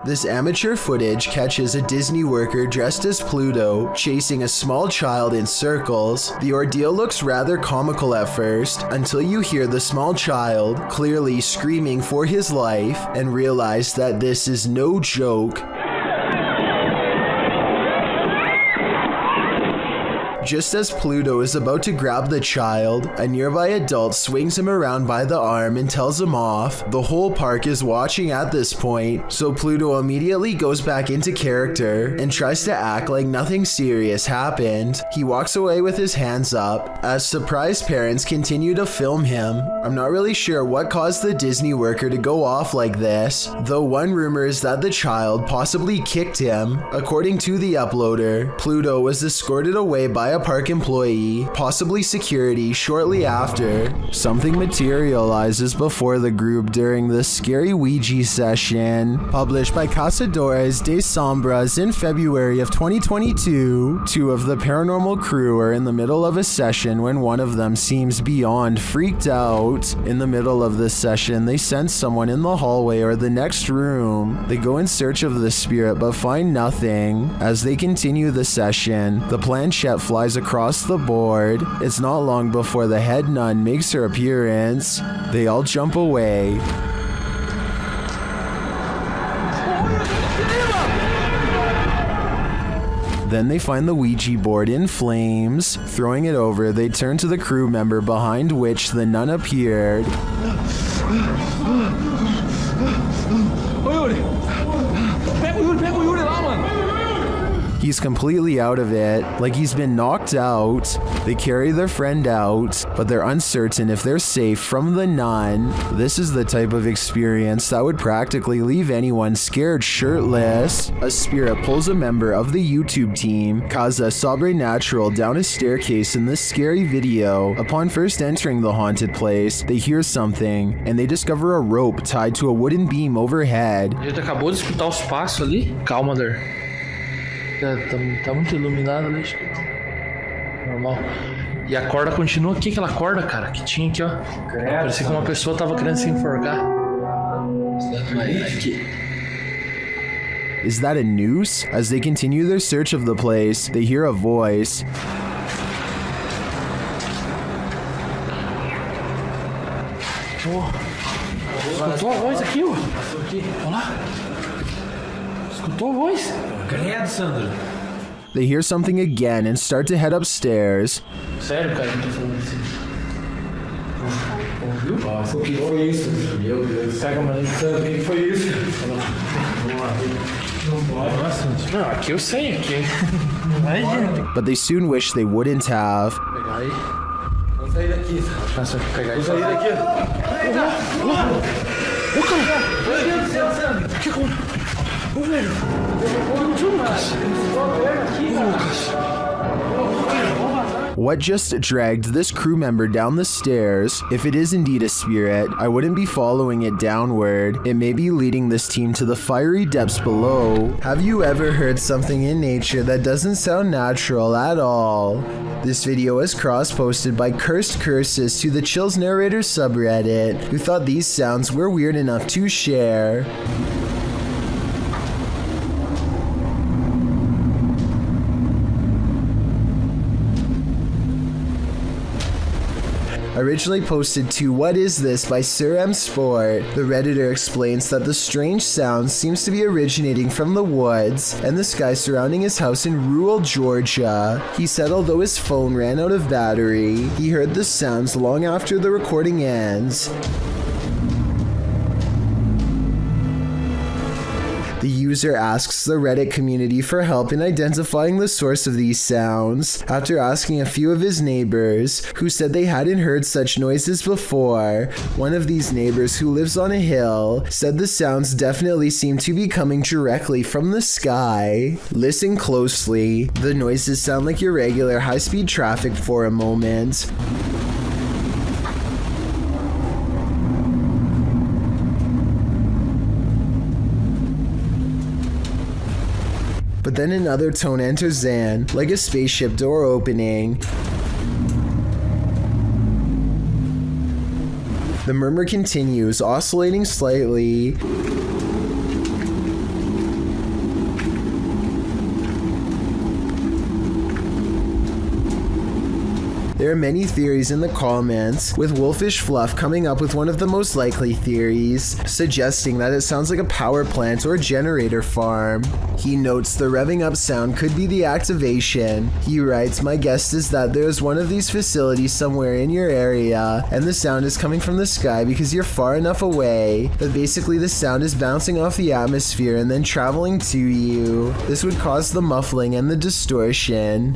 This amateur footage catches a Disney worker dressed as Pluto chasing a small child in circles. The ordeal looks rather comical at first, until you hear the small child clearly screaming for his life and realize that this is no joke. Just as Pluto is about to grab the child, a nearby adult swings him around by the arm and tells him off. The whole park is watching at this point, so Pluto immediately goes back into character and tries to act like nothing serious happened. He walks away with his hands up as surprised parents continue to film him. I'm not really sure what caused the Disney worker to go off like this, though one rumor is that the child possibly kicked him. According to the uploader, Pluto was escorted away by a park employee, possibly security, shortly after. Something materializes before the group during the scary Ouija session. Published by Cazadores de Sombras in February of 2022, two of the paranormal crew are in the middle of a session when one of them seems beyond freaked out. In the middle of this session, they sense someone in the hallway or the next room. They go in search of the spirit but find nothing. As they continue the session, the planchette flies across the board. It's not long before the head nun makes her appearance. They all jump away. Then they find the Ouija board in flames. Throwing it over, they turn to the crew member behind which the nun appeared. He's completely out of it, like he's been knocked out. They carry their friend out, but they're uncertain if they're safe from the nun. This is the type of experience that would practically leave anyone scared shirtless. A spirit pulls a member of the YouTube team, Casa Sobrenatural, down a staircase in this scary video. Upon first entering the haunted place, they hear something, and they discover a rope tied to a wooden beam overhead. A gente acabou de escutar os passos ali. Calma, Der. Tá muito iluminado ali, acho que não. Normal. E a corda continua aqui, aquela corda, cara, que tinha aqui, ó. Parecia que uma pessoa tava querendo se enforcar. Aqui. Is that a noose? As they continue their search of the place, they hear a voice. Escutou a voz aqui, ó? Olha lá. Escutou a voz? Credo, Sandro. They hear something again and start to head upstairs. Sério, cara, não tô falando assim. Ouviu? Nossa, o que foi isso? Meu Deus. Pega a maneira. O que foi isso? Vamos lá. Não pode. Nossa, não, aqui eu sei, aqui. Imagina. But they soon wish they wouldn't have. Vou pegar aí. Vamos sair daqui. Nossa, vou pegar aí. Vamos sair daqui. Ô, cara! Meu Deus do céu, Sandro! O que aconteceu? Ô, velho! What just dragged this crew member down the stairs? If it is indeed a spirit, I wouldn't be following it downward. It may be leading this team to the fiery depths below. Have you ever heard something in nature that doesn't sound natural at all? This video was cross-posted by Cursed Curses to the Chills Narrator subreddit, who thought these sounds were weird enough to share. Originally posted to What Is This by Sir M Sport, the Redditor explains that the strange sound seems to be originating from the woods and the sky surrounding his house in rural Georgia. He said although his phone ran out of battery, he heard the sounds long after the recording ends. The user asks the Reddit community for help in identifying the source of these sounds, after asking a few of his neighbors, who said they hadn't heard such noises before. One of these neighbors, who lives on a hill, said the sounds definitely seem to be coming directly from the sky. Listen closely. The noises sound like irregular high-speed traffic for a moment. But then another tone enters in, like a spaceship door opening. The murmur continues, oscillating slightly. There are many theories in the comments, with Wolfish Fluff coming up with one of the most likely theories, suggesting that it sounds like a power plant or generator farm. He notes the revving up sound could be the activation. He writes, "My guess is that there's one of these facilities somewhere in your area, and the sound is coming from the sky because you're far enough away that basically the sound is bouncing off the atmosphere and then traveling to you. This would cause the muffling and the distortion."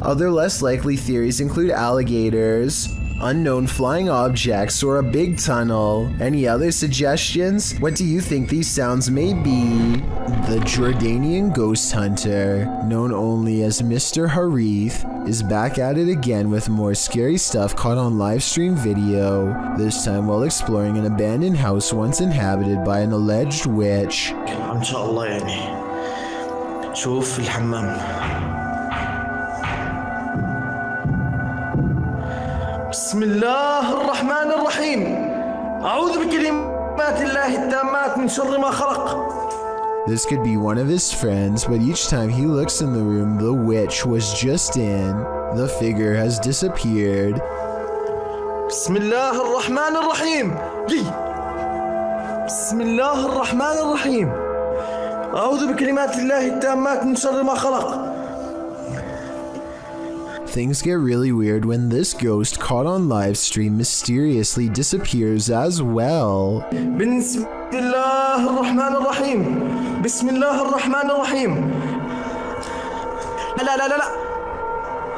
Other less likely theories include alligators, unknown flying objects, or a big tunnel. Any other suggestions? What do you think these sounds may be? The Jordanian ghost hunter, known only as Mr. Harith, is back at it again with more scary stuff caught on live stream video, this time while exploring an abandoned house once inhabited by an alleged witch. ان شاء الله يعني شوف في الحمام. بسم الله الرحمن الرحيم. أعوذ بكلمات الله التامات من شر ما خلق. This could be one of his friends, but each time he looks in the room the witch was just in, the figure has disappeared. بسم الله الرحمن الرحيم. بسم الله الرحمن الرحيم. أعوذ بكلمات الله التامات من شر ما خلق. Things get really weird when this ghost caught on live stream mysteriously disappears as well. بسم الله الرحمن الرحيم. بسم الله الرحمن الرحيم. لا لا لا لا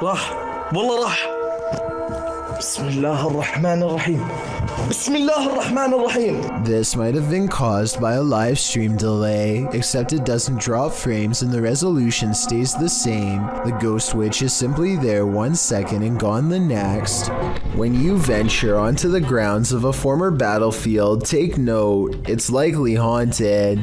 راح والله راح. بسم الله الرحمن الرحيم. بسم الله الرحمن الرحيم. This might have been caused by a live stream delay, except it doesn't drop frames and the resolution stays the same. The ghost witch is simply there 1 second and gone the next. When you venture onto the grounds of a former battlefield, take note, it's likely haunted.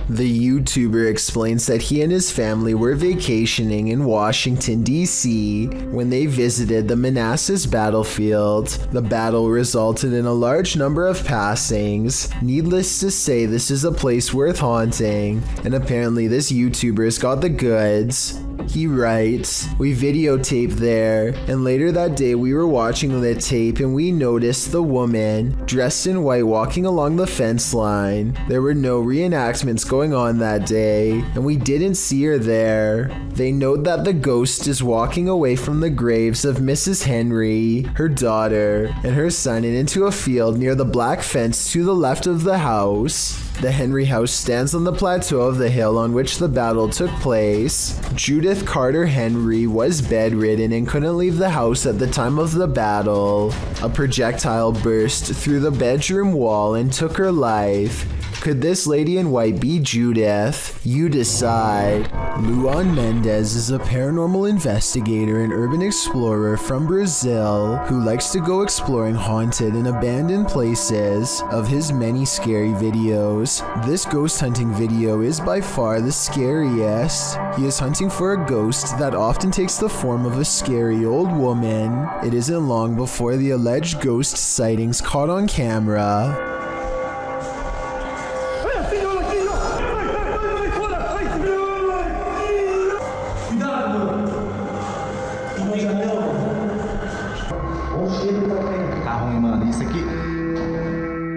The YouTuber explains that he and his family were vacationing in Washington, D.C. when they visited the Manassas battlefield. The battle resulted in a large number of passings. Needless to say, this is a place worth haunting, and apparently this YouTuber's got the goods. He writes, "We videotaped there, and later that day we were watching the tape and we noticed the woman, dressed in white, walking along the fence line. There were no reenactments going on that day, and we didn't see her there. They note that the ghost is walking away from the graves of Mrs. Henry, her daughter, and her son and into a field near the black fence to the left of the house. The Henry house stands on the plateau of the hill on which the battle took place. Judith Carter Henry was bedridden and couldn't leave the house at the time of the battle. A projectile burst through the bedroom wall and took her life. Could this lady in white be Judith? You decide." Luan Mendez is a paranormal investigator and urban explorer from Brazil who likes to go exploring haunted and abandoned places. Of his many scary videos, this ghost hunting video is by far the scariest. He is hunting for a ghost that often takes the form of a scary old woman. It isn't long before the alleged ghost sightings caught on camera.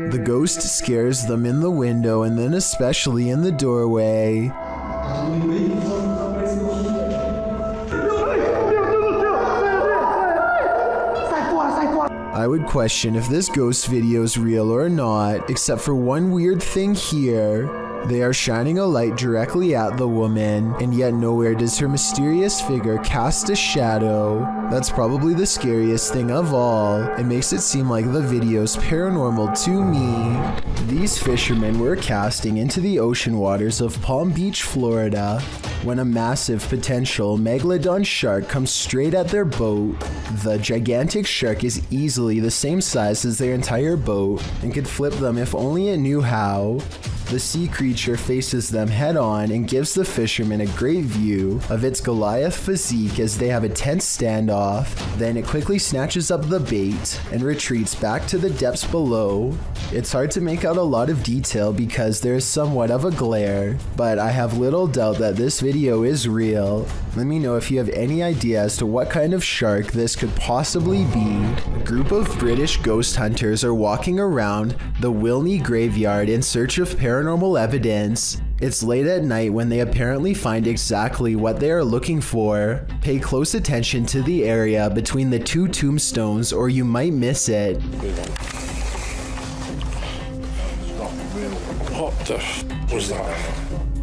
The ghost scares them in the window and then especially in the doorway. I would question if this ghost video is real or not, except for one weird thing here. They are shining a light directly at the woman, and yet nowhere does her mysterious figure cast a shadow. That's probably the scariest thing of all. It makes it seem like the video's paranormal to me. These fishermen were casting into the ocean waters of Palm Beach, Florida, when a massive potential megalodon shark comes straight at their boat. The gigantic shark is easily the same size as their entire boat and could flip them if only it knew how. The sea creature faces them head on and gives the fishermen a great view of its Goliath physique as they have a tense standoff. Then it quickly snatches up the bait and retreats back to the depths below. It's hard to make out a lot of detail because there is somewhat of a glare, but I have little doubt that this video is real. Let me know if you have any idea as to what kind of shark this could possibly be. A group of British ghost hunters are walking around the Wilney graveyard in search of paranormal evidence. It's late at night when they apparently find exactly what they are looking for. Pay close attention to the area between the two tombstones or you might miss it. What the f was that?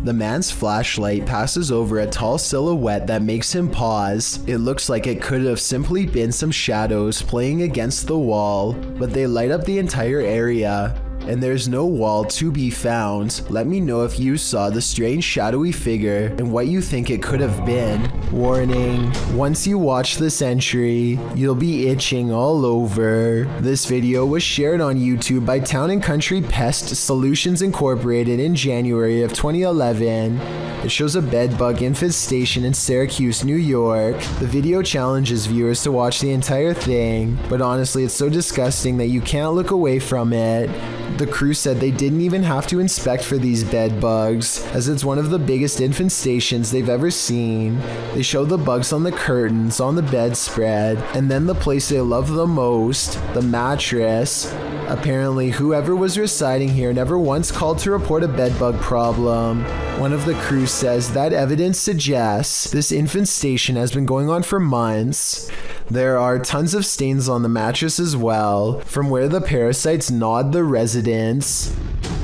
The man's flashlight passes over a tall silhouette that makes him pause. It looks like it could have simply been some shadows playing against the wall, but they light up the entire area. And there's no wall to be found. Let me know if you saw the strange shadowy figure and what you think it could have been. Warning, once you watch this entry, you'll be itching all over. This video was shared on YouTube by Town & Country Pest Solutions Incorporated in January of 2011. It shows a bedbug infestation in Syracuse, New York. The video challenges viewers to watch the entire thing, but honestly it's so disgusting that you can't look away from it. The crew said they didn't even have to inspect for these bed bugs, as it's one of the biggest infestations they've ever seen. They show the bugs on the curtains, on the bedspread, and then the place they love the most, the mattress. Apparently, whoever was residing here never once called to report a bedbug problem. One of the crew says that evidence suggests this infestation has been going on for months. There are tons of stains on the mattress as well, from where the parasites gnawed the residents.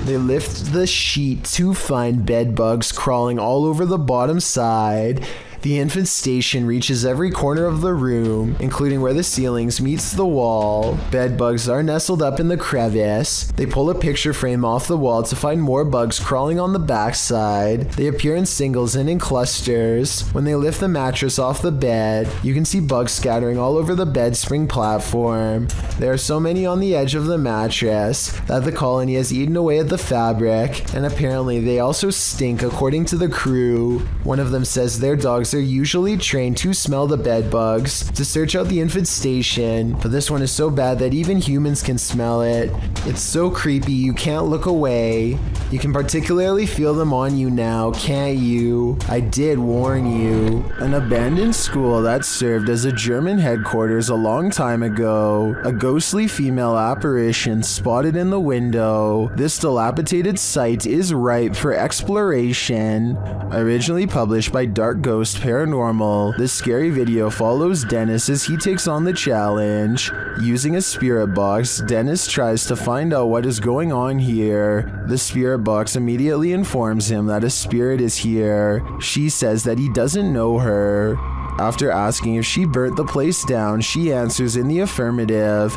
They lift the sheet to find bed bugs crawling all over the bottom side. The infestation reaches every corner of the room, including where the ceilings meets the wall. Bed bugs are nestled up in the crevice. They pull a picture frame off the wall to find more bugs crawling on the backside. They appear in singles and in clusters. When they lift the mattress off the bed, you can see bugs scattering all over the bed spring platform. There are so many on the edge of the mattress that the colony has eaten away at the fabric, and apparently they also stink according to the crew. One of them says their dogs are usually trained to smell the bed bugs to search out the infestation, but this one is so bad that even humans can smell it. It's so creepy you can't look away. You can particularly feel them on you now, can't you? I did warn you. An abandoned school that served as a German headquarters a long time ago. A ghostly female apparition spotted in the window. This dilapidated site is ripe for exploration. Originally published by Dark Ghost Paranormal, this scary video follows Dennis as he takes on the challenge. Using a spirit box, Dennis tries to find out what is going on here. The spirit box immediately informs him that a spirit is here. She says that he doesn't know her. After asking if she burnt the place down, she answers in the affirmative.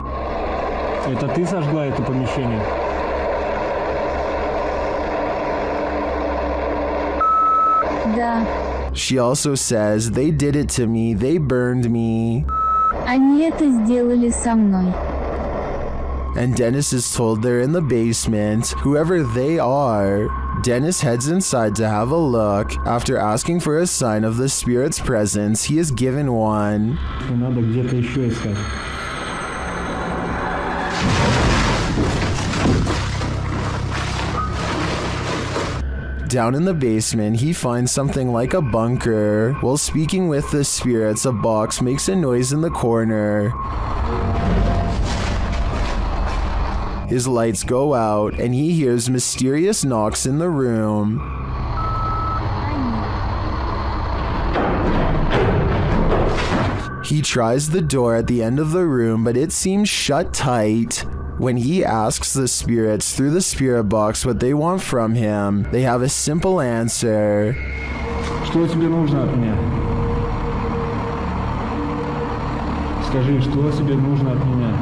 Это ты сожгла это помещение? Да. She also says, they did it to me, they burned me. Они это сделали со мной. And Dennis is told they're in the basement, whoever they are. Dennis heads inside to have a look. After asking for a sign of the spirit's presence, he is given one. Надо где-то еще искать. Down in the basement, he finds something like a bunker. While speaking with the spirits, a box makes a noise in the corner. His lights go out, and he hears mysterious knocks in the room. He tries the door at the end of the room, but it seems shut tight. When he asks the spirits through the spirit box what they want from him, they have a simple answer. Что тебе нужно от меня? Скажи, что тебе нужно от меня?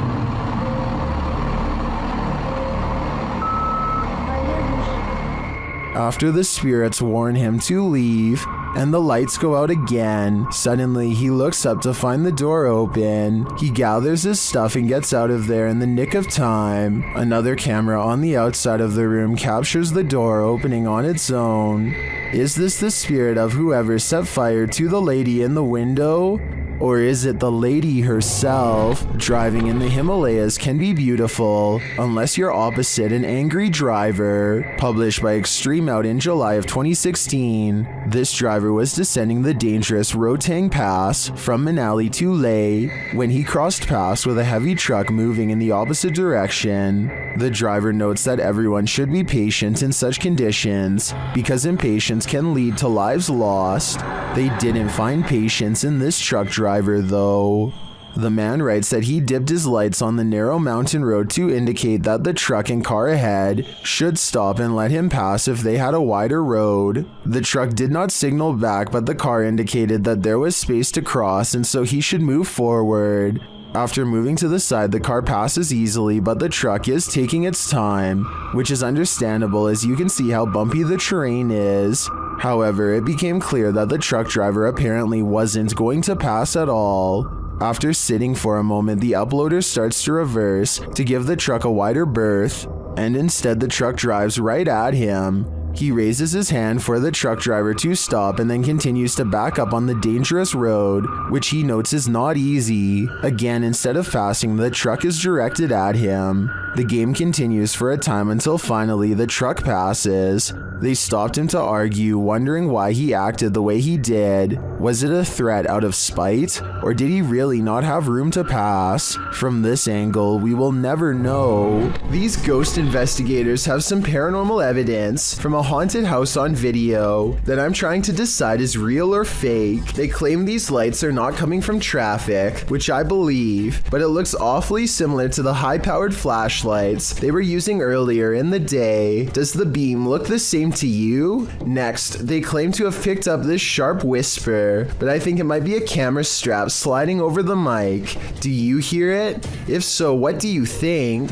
After the spirits warn him to leave, and the lights go out again. Suddenly, he looks up to find the door open. He gathers his stuff and gets out of there in the nick of time. Another camera on the outside of the room captures the door opening on its own. Is this the spirit of whoever set fire to the lady in the window? Or is it the lady herself? Driving in the Himalayas can be beautiful unless you're opposite an angry driver. Published by Extreme out in July of 2016. This driver was descending the dangerous Rotang Pass from Manali to Leh when he crossed paths with a heavy truck moving in the opposite direction. The driver notes that everyone should be patient in such conditions because impatience can lead to lives lost. They didn't find patience in this truck driver though. The man writes that he dipped his lights on the narrow mountain road to indicate that the truck and car ahead should stop and let him pass if they had a wider road. The truck did not signal back, but the car indicated that there was space to cross and so he should move forward. After moving to the side, the car passes easily, but the truck is taking its time, which is understandable as you can see how bumpy the terrain is. However, it became clear that the truck driver apparently wasn't going to pass at all. After sitting for a moment, the uploader starts to reverse to give the truck a wider berth, and instead the truck drives right at him. He raises his hand for the truck driver to stop and then continues to back up on the dangerous road, which he notes is not easy. Again, instead of passing, the truck is directed at him. The game continues for a time until finally the truck passes. They stopped him to argue, wondering why he acted the way he did. Was it a threat out of spite, or did he really not have room to pass? From this angle, we will never know. These ghost investigators have some paranormal evidence from a haunted house on video that I'm trying to decide is real or fake. They claim these lights are not coming from traffic, which I believe, but it looks awfully similar to the high-powered flashlights they were using earlier in the day. Does the beam look the same to you? Next, they claim to have picked up this sharp whisper, but I think it might be a camera strap sliding over the mic. Do you hear it? If so, what do you think?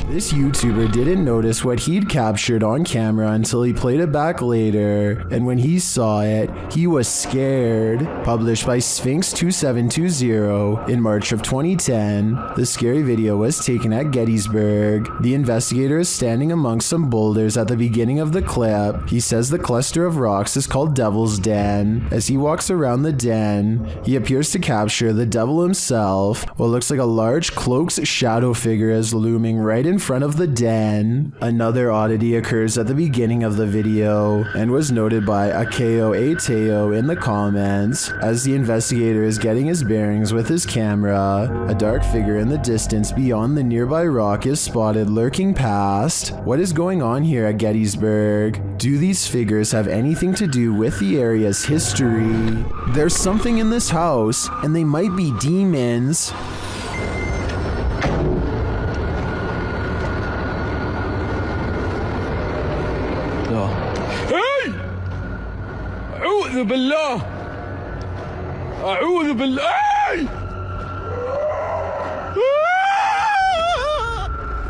This YouTuber didn't notice what he'd captured on camera until he played it back later, and when he saw it, he was scared. Published by Sphinx 2720 in March of 2010, the scary video was taken at Gettysburg. The investigator is standing among some boulders at the beginning of the clip. He says the cluster of rocks is called Devil's Den. As he walks around the den, he appears to capture the devil himself. What looks like a large cloaked shadow figure is looming right in front of the den. Another oddity occurs at the beginning of the video and was noted by Akeo Ateo in the comments. As the investigator is getting his bearings with his camera, a dark figure in the distance beyond the nearby rock is spotted lurking past. What is going on here at Gettysburg? Do these figures have anything to do with the area's history? There's something in this house, and they might be demons. Hey! أعوذ بالله! أعوذ بالله!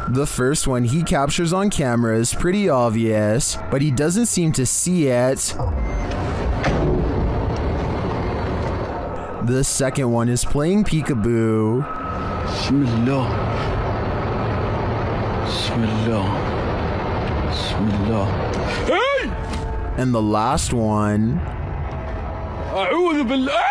The first one he captures on camera is pretty obvious, but he doesn't seem to see it. The second one is playing peekaboo. Bismillah. Bismillah. Bismillah. Hey! And the last one... أعوذ بالله!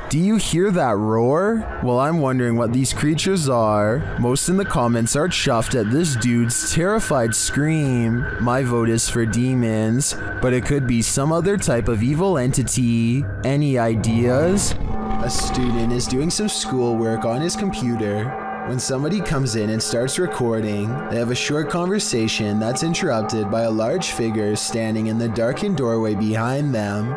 Do you hear that roar? Well, I'm wondering what these creatures are. Most in the comments are chuffed at this dude's terrified scream. My vote is for demons, but it could be some other type of evil entity. Any ideas? A student is doing some schoolwork on his computer when somebody comes in and starts recording. They have a short conversation that's interrupted by a large figure standing in the darkened doorway behind them.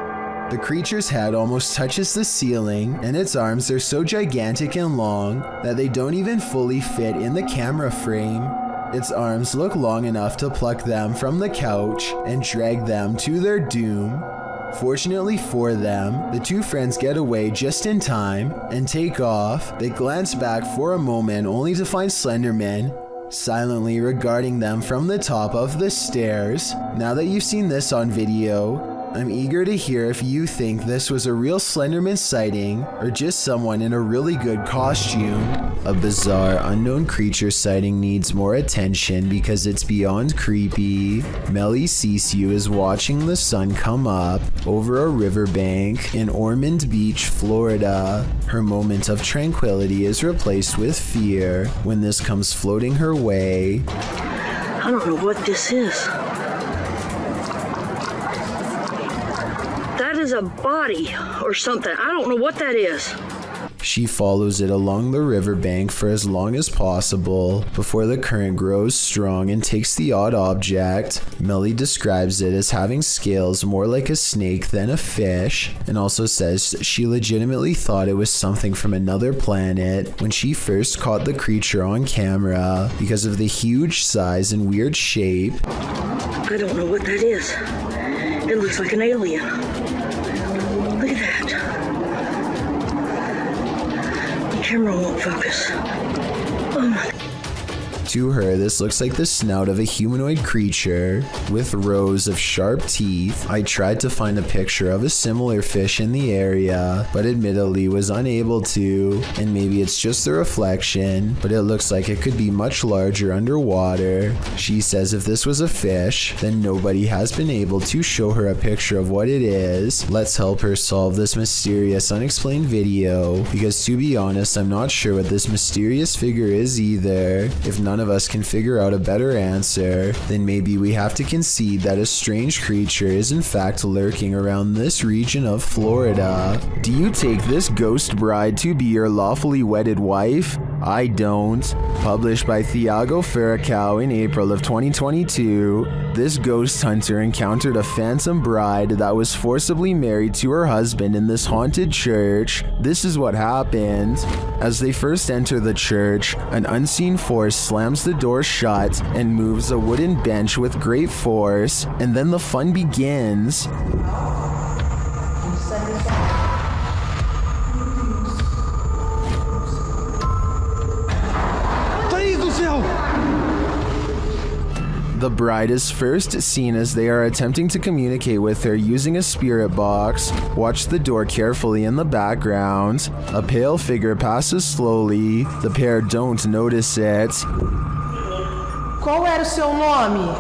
The creature's head almost touches the ceiling, and its arms are so gigantic and long that they don't even fully fit in the camera frame. Its arms look long enough to pluck them from the couch and drag them to their doom. Fortunately for them, the two friends get away just in time and take off. They glance back for a moment only to find Slenderman silently regarding them from the top of the stairs. Now that you've seen this on video, I'm eager to hear if you think this was a real Slenderman sighting or just someone in a really good costume. A bizarre unknown creature sighting needs more attention because it's beyond creepy. Melly Sisu is watching the sun come up over a riverbank in Ormond Beach, Florida. Her moment of tranquility is replaced with fear when this comes floating her way. I don't know what this is. That is a body or something. I don't know what that is. She follows it along the riverbank for as long as possible before the current grows strong and takes the odd object. Melly describes it as having scales more like a snake than a fish, and also says she legitimately thought it was something from another planet when she first caught the creature on camera because of the huge size and weird shape. I don't know what that is. It looks like an alien. Look at that. The camera won't focus. Oh my. To her, this looks like the snout of a humanoid creature with rows of sharp teeth. I tried to find a picture of a similar fish in the area, but admittedly was unable to, and maybe it's just the reflection, but it looks like it could be much larger underwater. She says if this was a fish, then nobody has been able to show her a picture of what it is. Let's help her solve this mysterious unexplained video, because to be honest, I'm not sure what this mysterious figure is either. If none of us can figure out a better answer, then maybe we have to concede that a strange creature is in fact lurking around this region of Florida. Do you take this ghost bride to be your lawfully wedded wife? I don't. Published by Thiago Ferracao in April of 2022, this ghost hunter encountered a phantom bride that was forcibly married to her husband in this haunted church. This is what happened. As they first enter the church, an unseen force slams the door shut and moves a wooden bench with great force, and then the fun begins. The bride is first seen as they are attempting to communicate with her using a spirit box. Watch the door carefully in the background. A pale figure passes slowly. The pair don't notice it. Qual era o seu nome?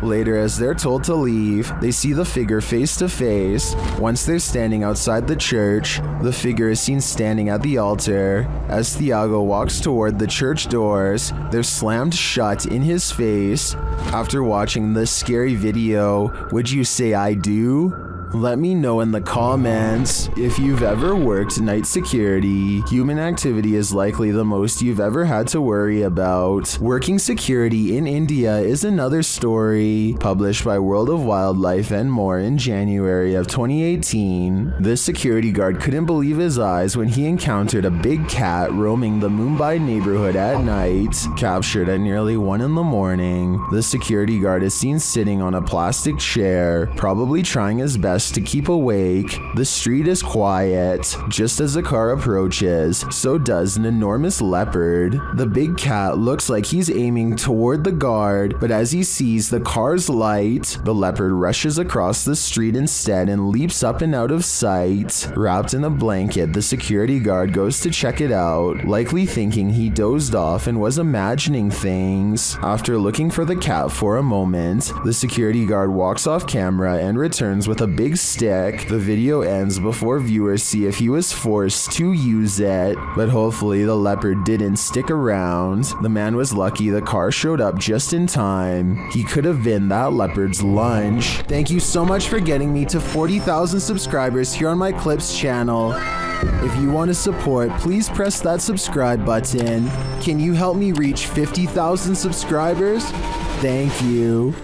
Later, as they're told to leave, they see the figure face to face. Once they're standing outside the church, the figure is seen standing at the altar. As Thiago walks toward the church doors, they're slammed shut in his face. After watching this scary video, would you say I do? Let me know in the comments. If you've ever worked night security, human activity is likely the most you've ever had to worry about. Working security in India is another story, published by World of Wildlife and more in January of 2018. This security guard couldn't believe his eyes when he encountered a big cat roaming the Mumbai neighborhood at night. Captured at nearly 1 in the morning, the security guard is seen sitting on a plastic chair, probably trying his best to keep awake. The street is quiet. Just as a car approaches, so does an enormous leopard. The big cat looks like he's aiming toward the guard, but as he sees the car's light, the leopard rushes across the street instead and leaps up and out of sight. Wrapped in a blanket, the security guard goes to check it out, likely thinking he dozed off and was imagining things. After looking for the cat for a moment, the security guard walks off camera and returns with a big stick. The video ends before viewers see if he was forced to use it, but hopefully the leopard didn't stick around. The man was lucky the car showed up just in time. He could have been that leopard's lunch. Thank you so much for getting me to 40,000 subscribers here on my Clips channel. If you want to support, please press that subscribe button. Can you help me reach 50,000 subscribers? Thank you.